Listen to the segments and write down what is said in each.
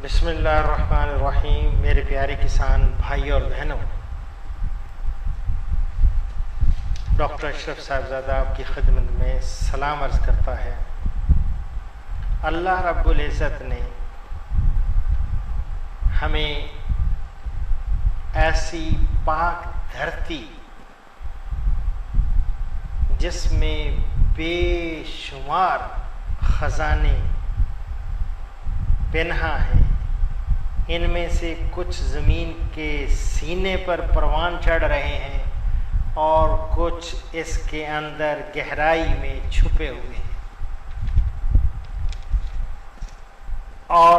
बिस्मिल्लाहिर्रहमानिर्रहीम। मेरे प्यारे किसान भाई और बहनों, डॉक्टर अशरफ साहबजादा आपकी खिदमत में सलाम अर्ज़ करता है। अल्लाह रब्बुल इज़्ज़त ने हमें ऐसी पाक धरती जिसमें बेशुमार खजाने पिन्हा हैं, इनमें से कुछ ज़मीन के सीने पर परवान चढ़ रहे हैं और कुछ इसके अंदर गहराई में छुपे हुए हैं। और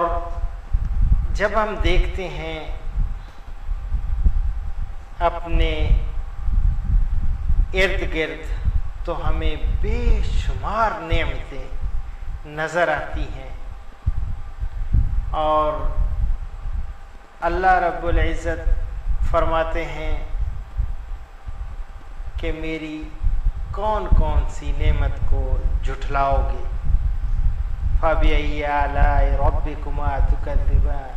जब हम देखते हैं अपने इर्द गिर्द तो हमें बेशुमार नेमतें नज़र आती हैं और अल्लाह रब्बुल इज़्ज़त फरमाते हैं कि मेरी कौन कौन सी नेमत को झुठलाओगे। फबिअय्यि आलाइ रब्बिकुमा तुकज़्ज़िबान।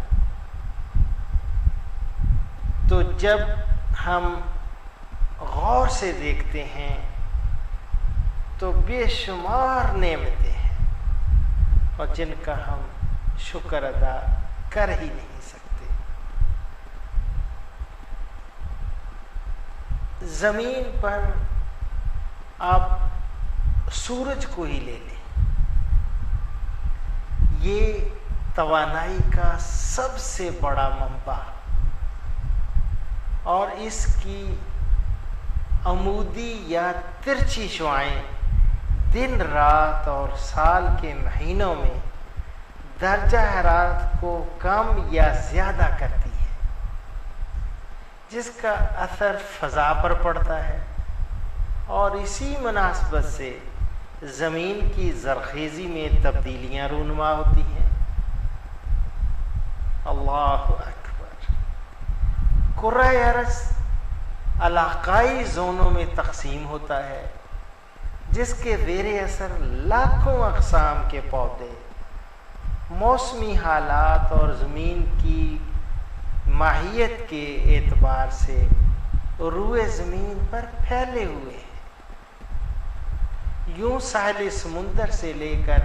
तो जब हम गौर से देखते हैं तो बेशुमार नेमतें हैं और जिनका हम शुक्र अदा कर ही नहीं सकते। जमीन पर आप सूरज को ही ले लें, ये तवानाई का सबसे बड़ा मंबा और इसकी अमूदी या तिरछी शुआएं दिन रात और साल के महीनों में दर्जा हरारत को कम या ज़्यादा करती है, जिसका असर फ़ज़ा पर पड़ता है और इसी मुनासबत से ज़मीन की ज़रख़ेज़ी में तब्दीलियाँ रूनुमा होती हैं। अल्लाहु अकबर। कुर्रा अरज़ इलाक़ाई ज़ोनों में तक़सीम होता है, जिसके ज़ेरे असर लाखों अक़साम के पौधे मौसमी हालात और ज़मीन की माहियत के एतबार से रूए ज़मीन पर फैले हुए हैं। यूं साहिल समुंदर से लेकर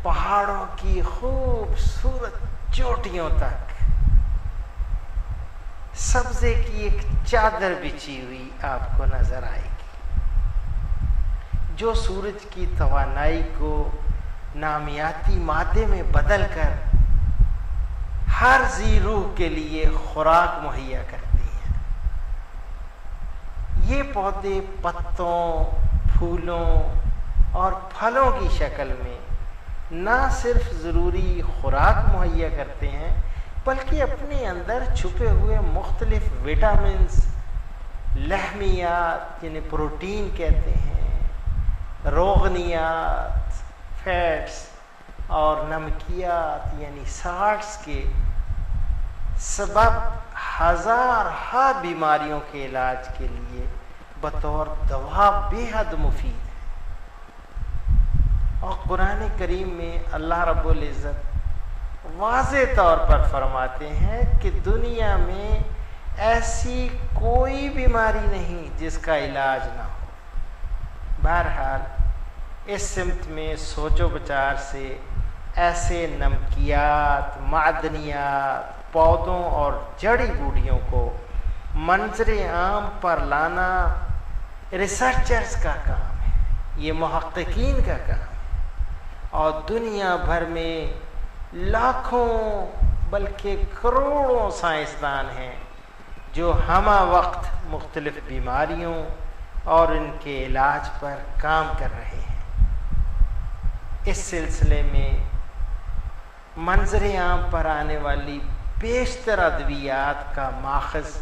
पहाड़ों की खूबसूरत चोटियों तक सब्ज़े की एक चादर बिछी हुई आपको नज़र आएगी, जो सूरज की तवानाई को नामियाती मादे में बदल कर हर जी रूह के लिए खुराक मुहैया करती है। ये पौधे पत्तों, फूलों और फलों की शक्ल में ना सिर्फ ज़रूरी खुराक मुहैया करते हैं, बल्कि अपने अंदर छुपे हुए मुख्तलिफ विटामिन्स, लहमियात जिन्हें प्रोटीन कहते हैं, रोगनियात, फैट्स और नमकियात यानी साल्ट्स के सबब हज़ार बीमारियों के इलाज के लिए बतौर दवा बेहद मुफीद है। और कुरान करीम में अल्लाह रब्बुल इज़्ज़त वाज़े तौर पर फरमाते हैं कि दुनिया में ऐसी कोई बीमारी नहीं जिसका इलाज ना हो। बहरहाल इस सिमत में सोचो विचार से ऐसे नमकियात, मादनियात, पौधों और जड़ी बूटियों को मंजरे आम पर लाना रिसर्चर्स का काम है, ये मुहक्किकीन का काम है। और दुनिया भर में लाखों बल्कि करोड़ों साइंसदान हैं जो हमा वक्त मुख्तलिफ बीमारियों और इनके इलाज पर काम कर रहे हैं। इस सिलसिले में मंजरे आम पर आने वाली बेशतर अद्वियात का माखज़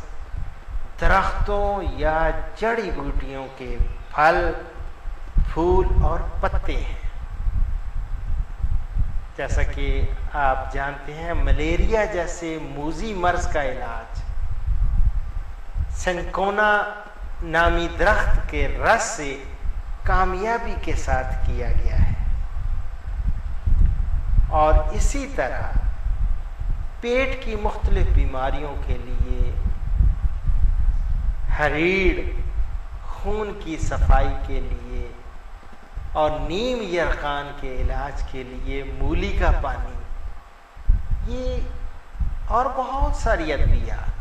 दरख्तों या जड़ी बूटियों के फल, फूल और पत्ते हैं। जैसा कि आप जानते हैं, मलेरिया जैसे मूजी मर्ज का इलाज सिनकोना नामी दरख्त के रस से कामयाबी के साथ किया गया है। और इसी तरह पेट की मुख्तलिफ बीमारियों के लिए, हरीड़ खून की सफाई के लिए, और नीम यरकान के इलाज के लिए मूली का पानी, ये और बहुत सारी अद्वियात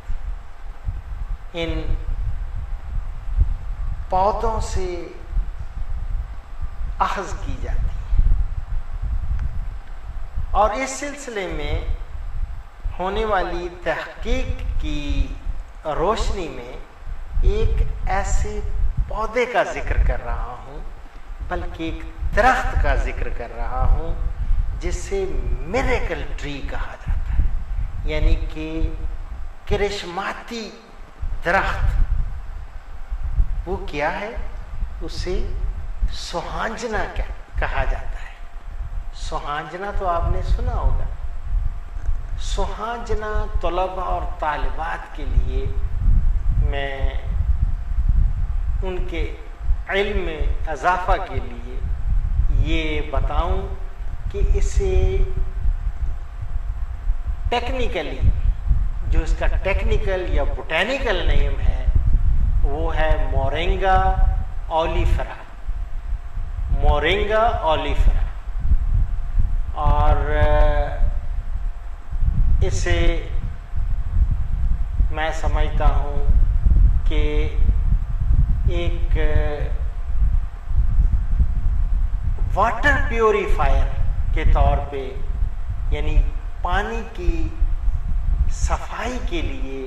इन पौधों से अख़ज़ की जाती है। और इस सिलसिले में होने वाली तहकीक की रोशनी में एक ऐसे पौधे का जिक्र कर रहा हूँ, बल्कि एक दरख्त का जिक्र कर रहा हूँ जिसे मिरेकल ट्री कहा जाता है, यानी कि करिश्माती दरख्त। वो क्या है? उसे सुहांजना कहा जाता है। सुहांजना तो आपने सुना होगा। सुहांजना तलबा और तालिबात के लिए मैं उनके इल्म में इजाफा के लिए ये बताऊं कि इसे टेक्निकली, जो इसका टेक्निकल या बोटेनिकल नेम है, वो है मोरिंगा ओलिफेरा। Moringa oleifera. और इसे मैं समझता हूँ कि एक वाटर प्योरीफायर के तौर पे, यानी पानी की सफाई के लिए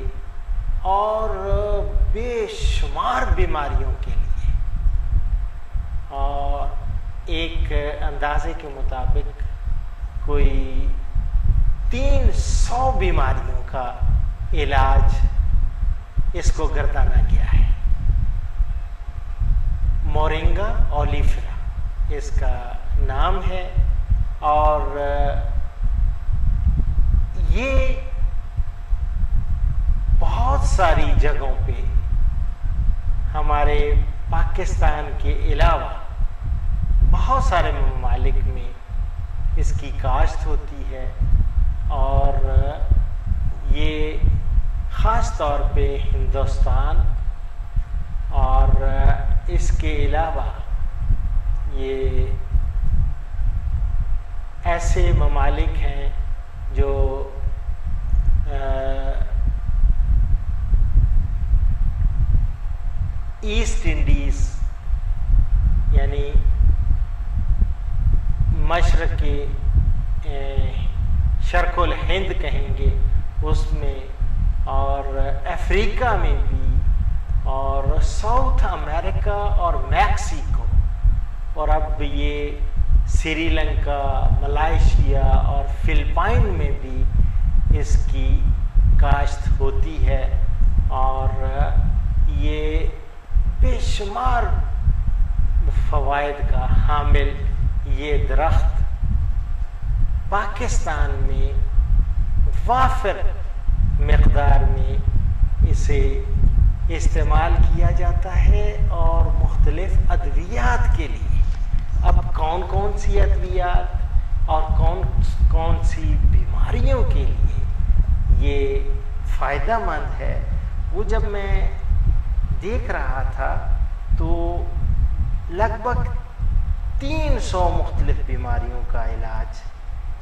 और बेशुमार बीमारियों के लिए, और एक अंदाजे के मुताबिक कोई 300 बीमारियों का इलाज इसको गर्दाना गया है। मोरिंगा ओलिफेरा इसका नाम है। और ये बहुत सारी जगहों पे हमारे पाकिस्तान के अलावा बहुत सारे ममालिक में इसकी काश्त होती है। और ये ख़ास तौर पे हिंदुस्तान और इसके अलावा ये ऐसे ममालिक हैं जो ईस्ट इंडीज़ यानी मशरक़ी शर्क़ुल हिंद कहेंगे उसमें, और अफ्रीका में भी, और साउथ अमेरिका और मैक्सिको, और अब ये श्रीलंका, मलेशिया और फिलिपाइन में भी इसकी काश्त होती है। और ये बेशुमार फ़वाइद का हामिल ये दरख्त पाकिस्तान में वाफिर मिक़दार में इसे इस्तेमाल किया जाता है और मुख्तलिफ़ अद्वियात के लिए। अब कौन कौन सी अद्वियात और कौन कौन सी बीमारियों के लिए ये फ़ायदेमंद है, वो जब मैं देख रहा था तो लगभग 300 मुख्तलिफ़ बीमारियों का इलाज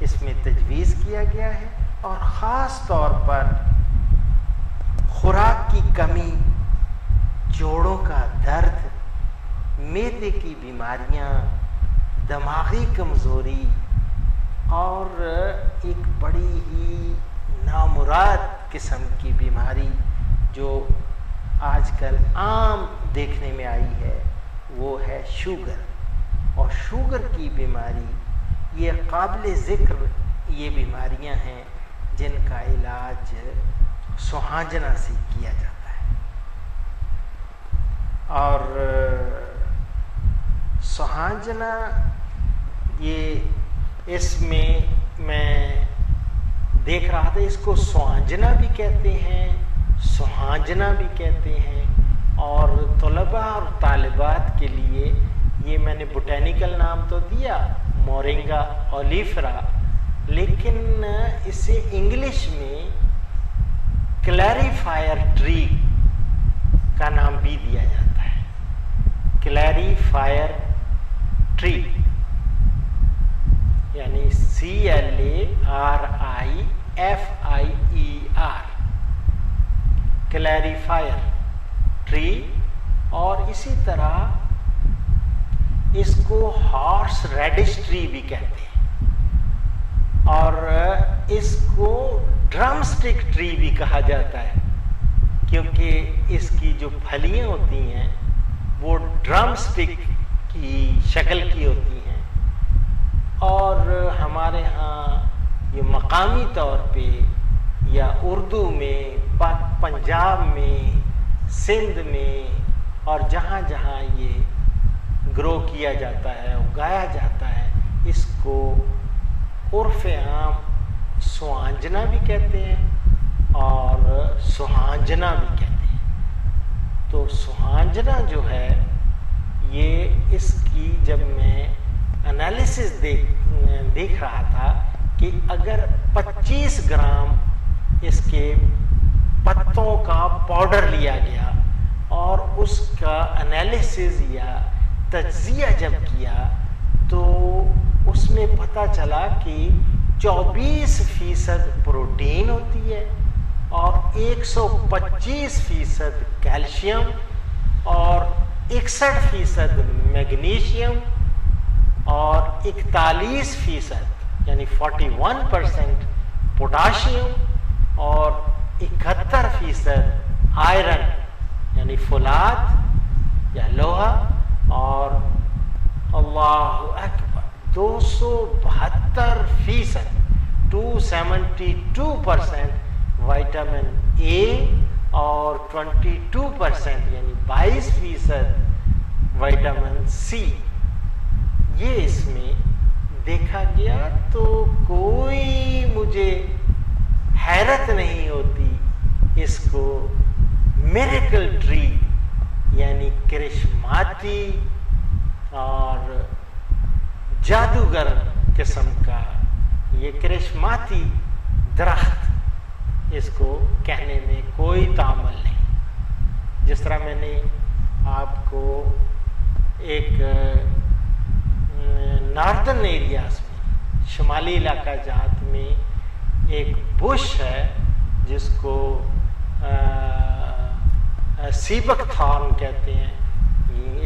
इसमें तजवीज़ किया गया है। और ख़ास तौर पर खुराक की कमी, जोड़ों का दर्द, मैदे की बीमारियां, दिमागी कमज़ोरी और एक बड़ी ही नामुराद किस्म की बीमारी जो आजकल आम देखने में आई है, वो है शुगर। और शुगर की बीमारी ये काबिल ज़िक्र ये बीमारियां हैं जिनका इलाज सुहांजना से किया जाता है। और सुहांजना ये इसमें मैं देख रहा था, इसको सुहांजना भी कहते हैं, सुहांजना भी कहते हैं। और तलबा और तालिबात के लिए ये मैंने बोटेनिकल नाम तो दिया मोरिंगा ओलिफेरा, लेकिन इसे इंग्लिश में क्लैरिफायर ट्री का नाम भी दिया जाता है। क्लैरिफायर ट्री यानी CLARIFIER, क्लैरिफायर ट्री। और इसी तरह इसको हॉर्स रेडिश ट्री भी कहते हैं, और इसको ड्रमस्टिक ट्री भी कहा जाता है, क्योंकि इसकी जो फलियां होती हैं वो ड्रमस्टिक की शक्ल की होती हैं। और हमारे यहाँ ये मकामी तौर पे या उर्दू में, पंजाब में, सिंध में और जहाँ जहाँ ये ग्रो किया जाता है, उगाया जाता है, इसको उर्फ़े आम सुहांजना भी कहते हैं और सुहांजना भी कहते हैं। तो सुहांजना जो है ये, इसकी जब मैं एनालिसिस देख रहा था कि अगर 25 ग्राम इसके पत्तों का पाउडर लिया गया और उसका एनालिसिस या तज्जिया जब किया तो उसमें पता चला कि 24% प्रोटीन होती है और 125% कैल्शियम और 61% मैग्नीशियम और 41% यानी 41% पोटाशियम और 71% आयरन यानी फुलाद या लोहा और अल्लाहु अकबर 272% 272% विटामिन ए और 22% यानी 22% विटामिन सी ये इसमें देखा गया। तो कोई मुझे हैरत नहीं होती इसको मिरेकल ट्री यानी करिश्माती और जादूगर किस्म का ये करिश्माती दरख्त, इसको कहने में कोई तामुल नहीं। जिस तरह मैंने आपको एक नॉर्दर्न एरियाज में, शुमाली इलाका जात में एक बुश है जिसको सीबक थॉर्न कहते हैं,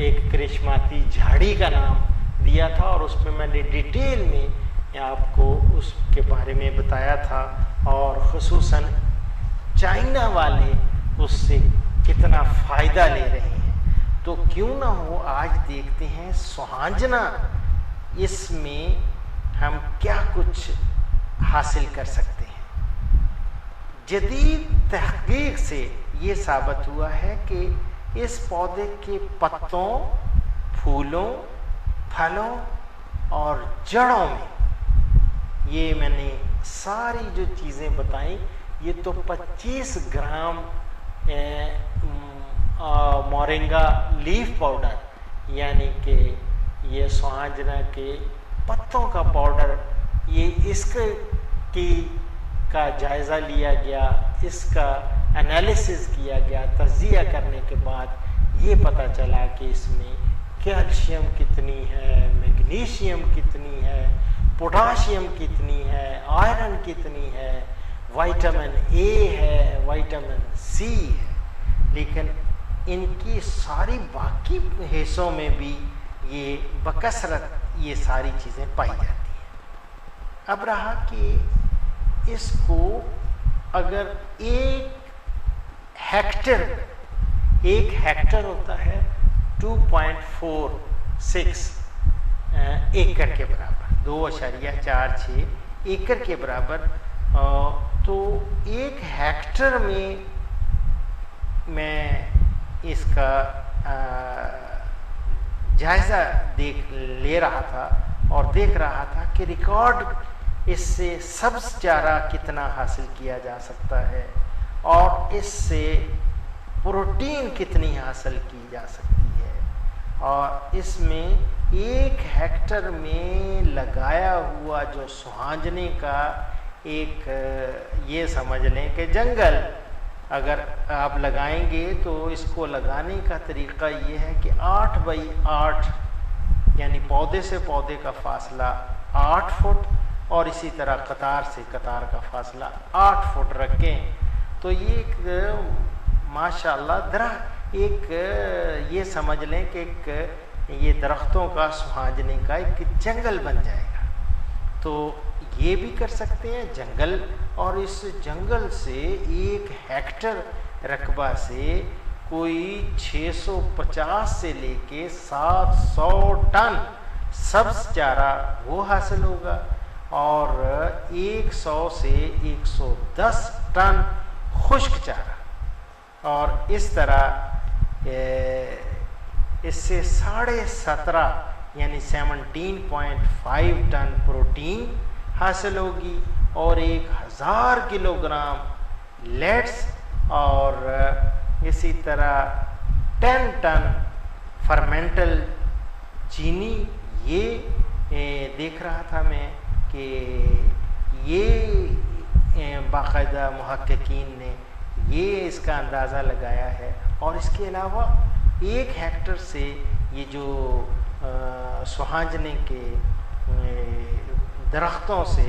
एक करिश्माती झाड़ी का नाम दिया था और उसमें मैंने डिटेल में आपको उसके बारे में बताया था और ख़ुसूसन चाइना वाले उससे कितना फ़ायदा ले रहे हैं। तो क्यों ना हो आज देखते हैं सुहांजना, इसमें हम क्या कुछ हासिल कर सकते हैं। जदीद तहकीक से ये साबित हुआ है कि इस पौधे के पत्तों, फूलों, फलों और जड़ों में, ये मैंने सारी जो चीज़ें बताई, ये तो 25 ग्राम मोरिंगा लीफ पाउडर यानी कि ये सुहांजना के पत्तों का पाउडर, ये का जायज़ा लिया गया, इसका एनालिसिस किया गया। तज्जिया करने के बाद ये पता चला कि इसमें कैल्शियम कितनी है, मैग्नीशियम कितनी है, पोटाशियम कितनी है, आयरन कितनी है, विटामिन ए है, विटामिन सी है। लेकिन इनकी सारी बाकी हिस्सों में भी ये बकसरत ये सारी चीज़ें पाई जाती हैं। अब रहा कि इसको अगर एक हेक्टर होता है 2.46 एकड़ के बराबर, 2.46 एकड़ के बराबर। तो एक हेक्टर में मैं इसका जायज़ा ले रहा था और देख रहा था कि रिकॉर्ड इससे सब्ज़ चारा कितना हासिल किया जा सकता है और इससे प्रोटीन कितनी हासिल की जा सकती है और इसमें 1 हेक्टर में लगाया हुआ जो सुहांजने का एक ये समझ लें कि जंगल अगर आप लगाएंगे तो इसको लगाने का तरीका ये है कि 8 बाई 8 यानी पौधे से पौधे का फासला 8 फुट और इसी तरह कतार से कतार का फासला 8 फुट रखें तो ये एक माशाल्लाह एक ये समझ लें कि एक ये दरख्तों का सुहांजने का एक जंगल बन जाएगा। तो ये भी कर सकते हैं जंगल, और इस जंगल से 1 हेक्टर रकबा से कोई 650 से लेके 700 टन सब्ज चारा वो हासिल होगा और 100 से 110 टन खुश्क चारा, और इस तरह इससे 17.5 यानी 17.5 टन प्रोटीन हासिल होगी और 1000 किलोग्राम लेट्स और इसी तरह 10 टन फर्मेंटल चीनी। ये देख रहा था मैं कि ये बाकायदा मुहक्किकीन ने ये इसका अंदाज़ा लगाया है। और इसके अलावा 1 हेक्टर से ये जो सुहांजने के दरख्तों से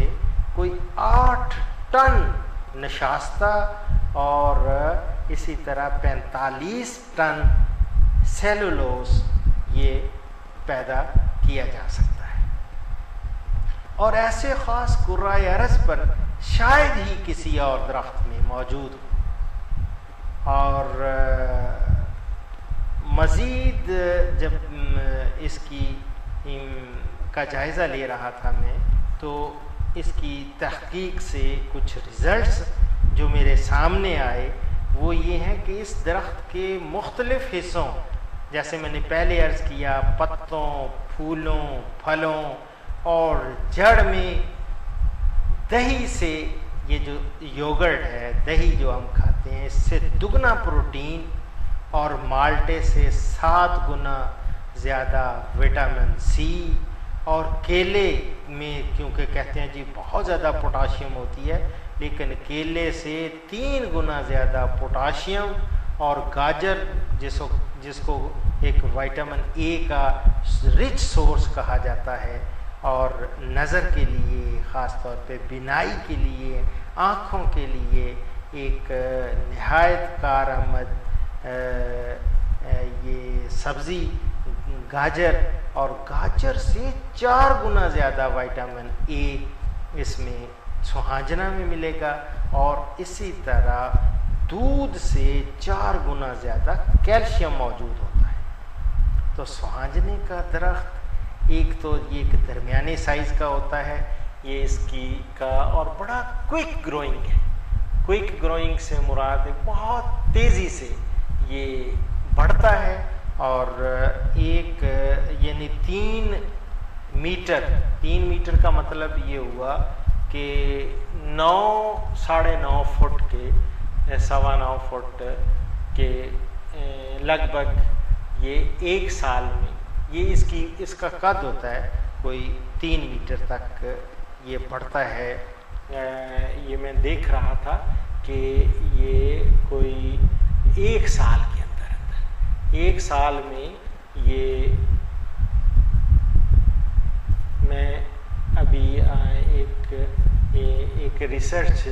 कोई 8 टन नशास्ता और इसी तरह 45 टन सेलुलोस ये पैदा किया जा सकता है। और ऐसे ख़ास कुर्राए अरज़ पर शायद ही किसी और दरख्त में मौजूद हो। और मज़ीद जब इसकी का जायज़ा ले रहा था मैं तो इसकी तहकीक से कुछ रिज़ल्ट्स जो मेरे सामने आए वो ये हैं कि इस दरख्त के मुख्तलिफ़ हिस्सों, जैसे मैंने पहले अर्ज़ किया, पत्तों, फूलों, फलों और जड़ में दही से ये जो योगर्ट है, दही जो हम खाते हैं, इससे दुगना प्रोटीन और माल्टे से 7 गुना ज़्यादा विटामिन सी, और केले में क्योंकि कहते हैं जी बहुत ज़्यादा पोटाशियम होती है, लेकिन केले से 3 गुना ज़्यादा पोटाशियम, और गाजर जिसको एक विटामिन ए का रिच सोर्स कहा जाता है और नज़र के लिए, ख़ास तौर पे बिनाई के लिए, आँखों के लिए एक नहायत कारआमद ये सब्ज़ी गाजर, और गाजर से 4 गुना ज़्यादा विटामिन ए इसमें सुहांजना में मिलेगा, और इसी तरह दूध से 4 गुना ज़्यादा कैल्शियम मौजूद होता है। तो सुहांजने का दरख्त एक तो ये एक दरमियाने साइज़ का होता है, ये इसकी का और बड़ा क्विक ग्रोइंग है। क्विक ग्रोइंग से मुराद बहुत तेज़ी से ये बढ़ता है, और एक यानी 3 मीटर का मतलब ये हुआ कि 9 साढ़े 9 फुट के 9.25 फुट के लगभग ये 1 साल में ये इसका कद होता है, कोई 3 मीटर तक ये बढ़ता है। ये मैं देख रहा था कि ये कोई 1 साल के अंदर 1 साल में ये मैं अभी एक रिसर्च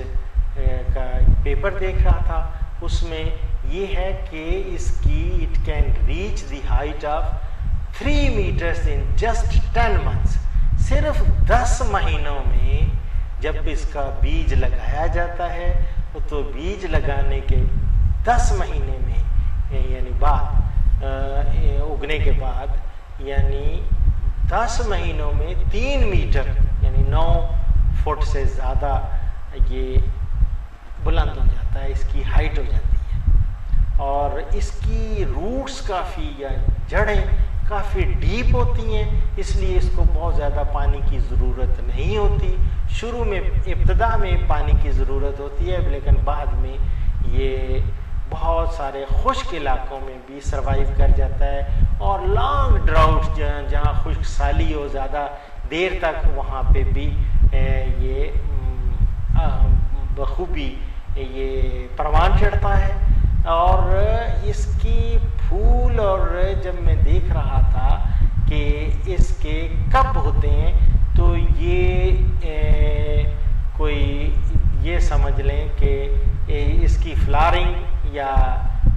का पेपर देख रहा था, उसमें ये है कि it can reach the height of 3 metres in just 10 months. सिर्फ 10 महीनों में जब इसका बीज लगाया जाता है तो बीज लगाने के 10 महीने में यानी बाद उगने के बाद यानी 10 महीनों में 3 मीटर यानी 9 फुट से ज़्यादा ये बुलंद हो जाता है, इसकी हाइट हो जाती है। और इसकी रूट्स काफ़ी या जड़ें काफ़ी डीप होती हैं, इसलिए इसको बहुत ज़्यादा पानी की ज़रूरत नहीं होती। शुरू में इब्तदा में पानी की ज़रूरत होती है, लेकिन बाद में ये बहुत सारे खुश्क इलाकों में भी सर्वाइव कर जाता है और लॉन्ग ड्राउट जहाँ खुश्क साली हो ज़्यादा देर तक, वहाँ पे भी ये बखूबी ये परवान चढ़ता है। और इसकी फूल, और जब मैं देख रहा था कि इसके कब होते हैं, तो ये कोई ये समझ लें कि इसकी फ्लावरिंग या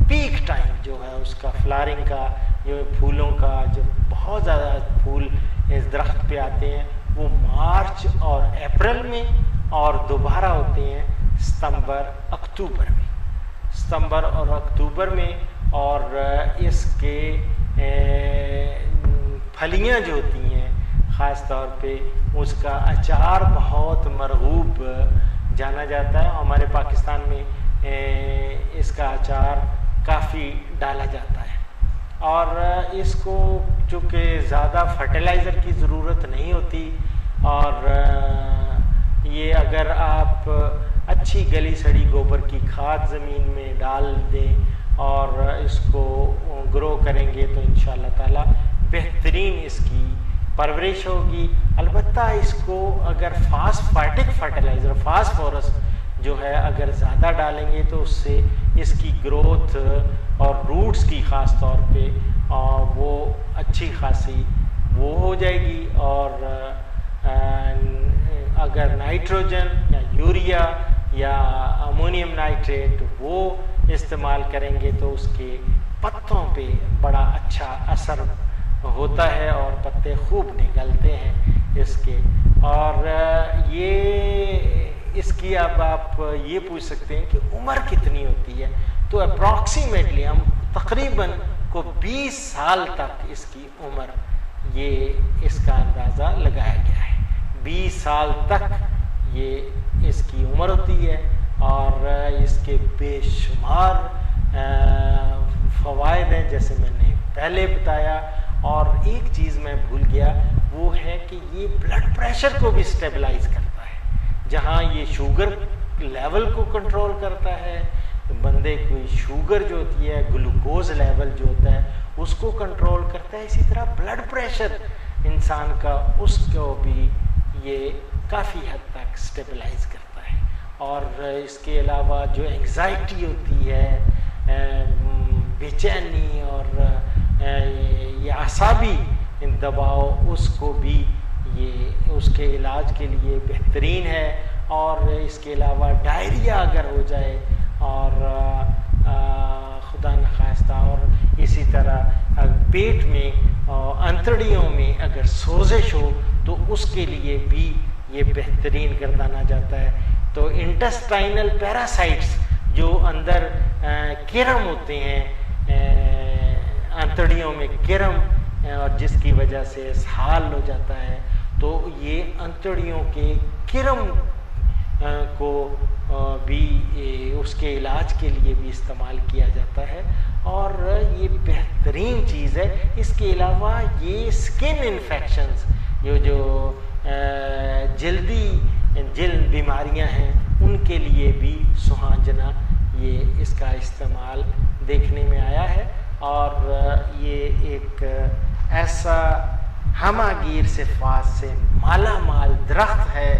पीक टाइम जो है उसका, फ्लावरिंग का, जो फूलों का जो बहुत ज़्यादा फूल इस दरख्त पे आते हैं, वो मार्च और अप्रैल में, और दोबारा होते हैं सितंबर अक्टूबर में, सितंबर और अक्टूबर में। और इसके फलियां जो होती हैं ख़ास तौर पे, उसका अचार बहुत मरगूब जाना जाता है। हमारे पाकिस्तान में इसका अचार काफ़ी डाला जाता है। और इसको चूँकि ज़्यादा फर्टिलाइज़र की ज़रूरत नहीं होती, और ये अगर आप अच्छी गली सड़ी गोबर की खाद ज़मीन में डाल दें और इसको ग्रो करेंगे तो इंशाअल्लाह ताला बेहतरीन इसकी परवरिश होगी। अलबत्ता इसको अगर फास्फेटिक फर्टिलाइज़र, फास्फोरस जो है अगर ज़्यादा डालेंगे तो उससे इसकी ग्रोथ और रूट्स की ख़ास तौर पे वो अच्छी खासी वो हो जाएगी। और अगर नाइट्रोजन या यूरिया या अमोनियम नाइट्रेट वो इस्तेमाल करेंगे तो उसके पत्तों पे बड़ा अच्छा असर होता है और पत्ते खूब निकलते हैं इसके। और ये इसकी अब आप ये पूछ सकते हैं कि उम्र कितनी होती है, तो अप्रॉक्सीमेटली हम तकरीबन को 20 साल तक इसकी उम्र, ये इसका अंदाज़ा लगाया गया है। 20 साल तक ये इसकी उम्र होती है और इसके बेशुमार फ़वाइद हैं, जैसे मैंने पहले बताया। और एक चीज़ मैं भूल गया, वो है कि ये ब्लड प्रेशर को भी स्टेबलाइज करता है। जहाँ ये शुगर लेवल को कंट्रोल करता है, बंदे की शुगर जो होती है, ग्लूकोज लेवल जो होता है उसको कंट्रोल करता है। इसी तरह ब्लड प्रेशर इंसान का, उसको भी ये काफ़ी हद तक स्टेबलाइज करता है। और इसके अलावा जो एंग्जाइटी होती है, बेचैनी और ये आसाबी दबाव, उसको भी ये उसके इलाज के लिए बेहतरीन है। और इसके अलावा डायरिया अगर हो जाए और खुदा न खास्ता, और इसी तरह पेट में अंतड़ियों में अगर सोजिश हो तो उसके लिए भी ये बेहतरीन गर्दाना जाता है। तो इंटेस्टाइनल पैरासाइट्स जो अंदर किरम होते हैं, अंतड़ियों में किरम, और जिसकी वजह से इसहाल हो जाता है, तो ये अंतड़ियों के किरम को भी उसके इलाज के लिए भी इस्तेमाल किया जाता है। और ये बेहतरीन चीज़ है। इसके अलावा ये स्किन इन्फेक्शंस, जो जल्द बीमारियां हैं, उनके लिए भी सुहांजना ये इसका इस्तेमाल देखने में आया है। और ये एक ऐसा हमागीर सिफ़ात से माला माल दरख्त है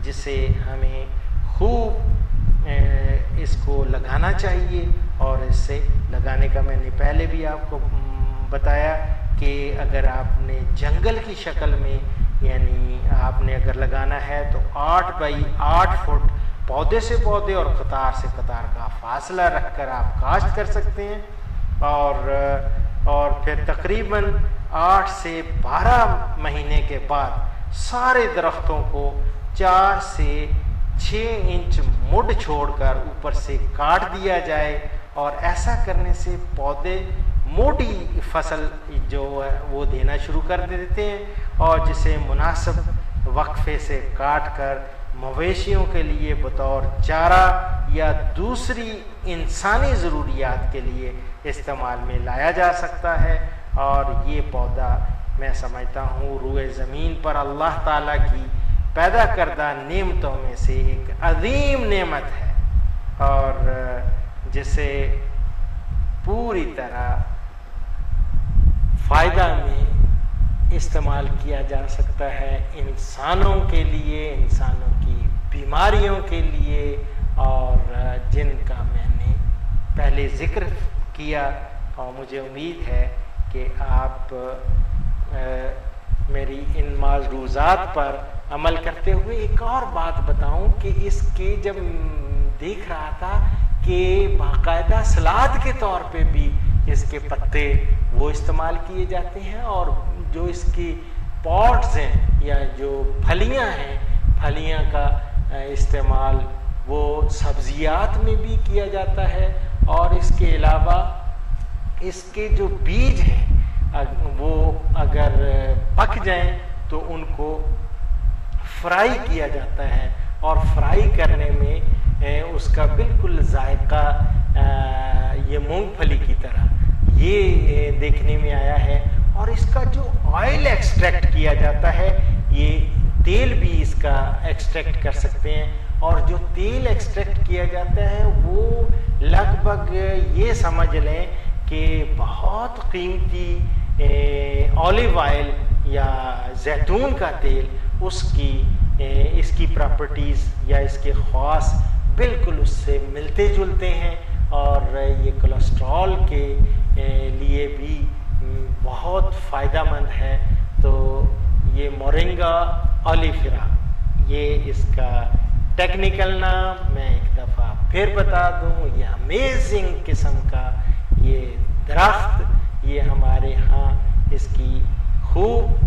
जिसे हमें खूब इसको लगाना चाहिए। और इससे लगाने का मैंने पहले भी आपको बताया कि अगर आपने जंगल की शक्ल में, यानी आपने अगर लगाना है तो 8 बाई 8 फुट पौधे से पौधे और कतार से कतार का फासला रखकर आप काश्त कर सकते हैं। और फिर तकरीबन 8 से 12 महीने के बाद सारे दरख्तों को 4 से 6 इंच मुड़ छोड़कर ऊपर से काट दिया जाए। और ऐसा करने से पौधे मोटी फसल जो है वो देना शुरू कर देते हैं, और जिसे मुनासिब वक्फे से काट कर मवेशियों के लिए बतौर चारा या दूसरी इंसानी ज़रूरियात के लिए इस्तेमाल में लाया जा सकता है। और ये पौधा मैं समझता हूँ रूए ज़मीन पर अल्लाह ताला की पैदा करदा नेमतों में से एक अजीम नेमत है, और जिसे पूरी तरह फ़ायदा में इस्तेमाल किया जा सकता है, इंसानों के लिए, इंसानों की बीमारियों के लिए, और जिनका मैंने पहले ज़िक्र किया। और मुझे उम्मीद है कि आप मेरी इन मालूज़ात पर अमल करते हुए एक और बात बताऊं कि इसके जब देख रहा था कि बाकायदा सलाद के तौर पे भी इसके पत्ते वो इस्तेमाल किए जाते हैं, और जो इसकी पॉट्स हैं या जो फलियां हैं, फलियां का इस्तेमाल वो सब्जियात में भी किया जाता है। और इसके अलावा इसके जो बीज हैं वो अगर पक जाएं तो उनको फ्राई किया जाता है, और फ्राई करने में उसका बिल्कुल जायका ये मूंगफली की तरह ये देखने में आया है। और इसका जो ऑयल एक्सट्रैक्ट किया जाता है, ये तेल भी इसका एक्सट्रैक्ट कर सकते हैं, और जो तेल एक्सट्रैक्ट किया जाता है वो लगभग ये समझ लें कि बहुत कीमती ऑलिव ऑयल या जैतून का तेल, उसकी इसकी प्रॉपर्टीज़ या इसके ख़ास बिल्कुल उससे मिलते जुलते हैं, और ये कोलेस्ट्रॉल के लिए भी बहुत फ़ायदेमंद है। तो ये मोरिंगा ओलिफेरा, ये इसका टेक्निकल नाम मैं एक दफ़ा फिर बता दूं, ये अमेजिंग किस्म का ये दरख्त, ये हमारे यहाँ इसकी खूब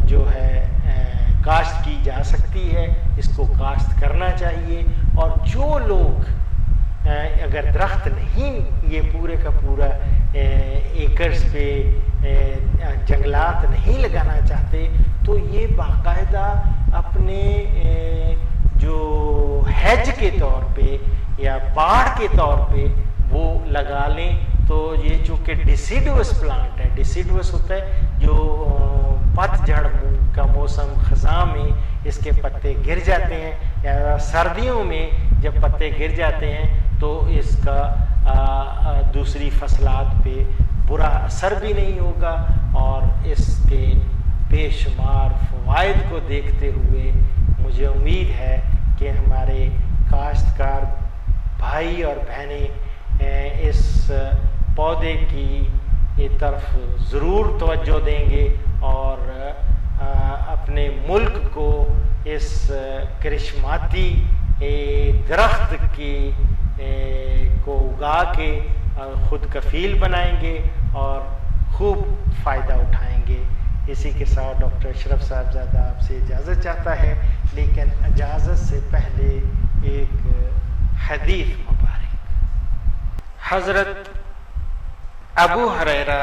जो है काश्त की जा सकती है, इसको काश्त करना चाहिए। और जो लोग अगर दरख्त नहीं ये पूरे का पूरा एकर्स पे जंगलात नहीं लगाना चाहते, तो ये बाकायदा अपने जो हेज के तौर पे या बाड़ के तौर पे वो लगा लें। तो ये चूँकि डिसिडुअस प्लांट है, डिसिडुअस होता है जो पतझड़ का मौसम ख़ज़ां में इसके पत्ते गिर जाते हैं, या सर्दियों में जब पत्ते गिर जाते हैं तो इसका दूसरी फसलात पे बुरा असर भी नहीं होगा। और इसके बेशुमार फ़वाइद को देखते हुए मुझे उम्मीद है कि हमारे काश्तकार भाई और बहनें इस पौधे की तरफ ज़रूर तवज्जो देंगे, और अपने मुल्क को इस करिश्माती दरख्त की को उगा के ख़ुद कफ़ील बनाएंगे और खूब फ़ायदा उठाएंगे। इसी के साथ डॉक्टर अशरफ साहबजादा आपसे इजाज़त चाहता है, लेकिन इजाज़त से पहले एक हदीस मुबारक। हज़रत अबू हुरैरा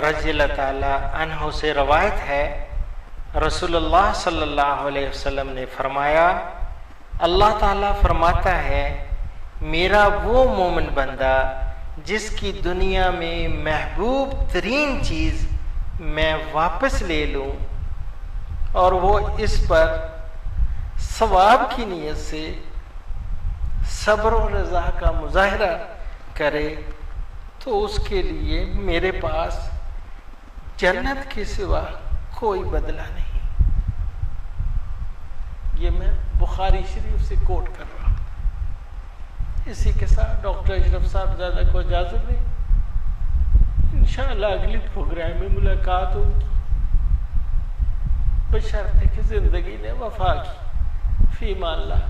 रज़ियल्लाहु ताला अन्हु से रवायत है, रसूलुल्लाह सल्लल्लाहु अलैहि वसल्लम ने फरमाया, अल्लाह ताला फरमाता है, मेरा वो मोमिन बंदा जिसकी दुनिया में महबूब तरीन चीज़ मैं वापस ले लूँ और वो इस पर सवाब की नीयत से सब्र और रज़ा का मुज़ाहरा करे, तो उसके लिए मेरे पास जन्नत के सिवा कोई बदला नहीं। ये मैं बुखारी शरीफ से कोट कर रहा हूँ। इसी के साथ डॉक्टर अशरफ साहबजादा को इजाज़त दें। इंशाअल्लाह अगली प्रोग्राम में मुलाकात होगी, बशर्ते कि ज़िंदगी ने वफा की। फी मान अल्लाह।